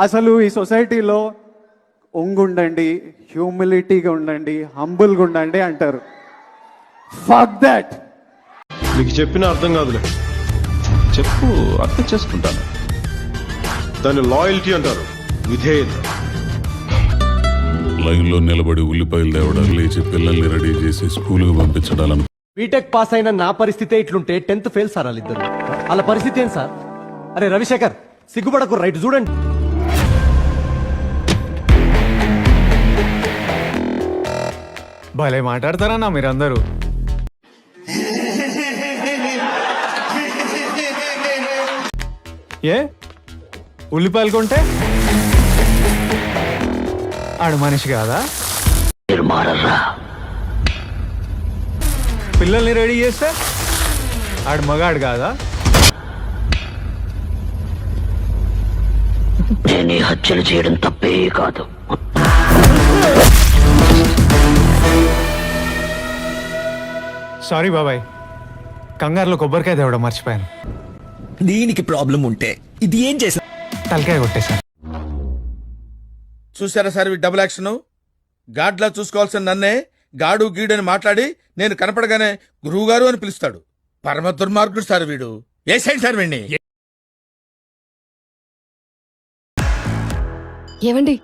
అసలు ఈ సొసైటీలో ఉంగుండండి, హ్యూమిలిటీగా ఉండండి, హంబుల్గా ఉండండి అంటారు. Fuck that. మీకు చెప్పిన అర్థం కాదులే. చెప్పు, అర్థం చేసుకుంటాను. దాన్ని లాయల్టీ అంటారు, విధేయత. లైన్లో నిలబడి ఉల్లిపాయలు తేవడం, లేచి పిల్లల్ని రెడీ చేసి స్కూల్కి పంపించడాలను. బీటెక్ పాస్ అయిన నా పరిస్థితి ఇట్లుంటే 10th ఫెయిల్ సార్ వాళ్ళిద్దరు. వాళ్ళ పరిస్థితి ఏం సార్? అరే రవిశేఖర్, సిగ్గుపడకు, రైట్ చూడండి. భలే మాట్లాడతారన్నా మీరందరూ. ఏ ఉల్లిపాయలు కొంటే ఆడు మనిషి కాదా? పిల్లల్ని రెడీ చేస్తే ఆడు మగాడు కాదా? నేను హత్యలు చేయడం తప్పే కాదు. సారీ బాబాయ్, కంగారులో కొబ్బరికాయ తేవడం మర్చిపోయాను. దీనికి ప్రాబ్లం ఉంటే ఇది ఏం చేసా? తలకాయ కొట్టేశాను. చూసారా సార్ డబుల్ యాక్షన్? గాడ్లా చూసుకోవాల్సిన నన్నే గాడు గీడని మాట్లాడి నేను కనపడగానే గురువుగారు అని పిలుస్తాడు. పరమ దుర్మార్గుడు సార్ వీడు. ఏ సైడ్ సార్ వీడిని? ఏవండి,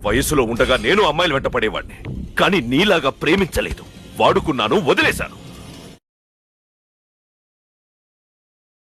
వయసులో ఉండగా నేను అమ్మాయిలు వెంట పడేవాడిని, కానీ నీలాగా ప్రేమించలేదు. వాడుకున్నాను, వదిలేశాను.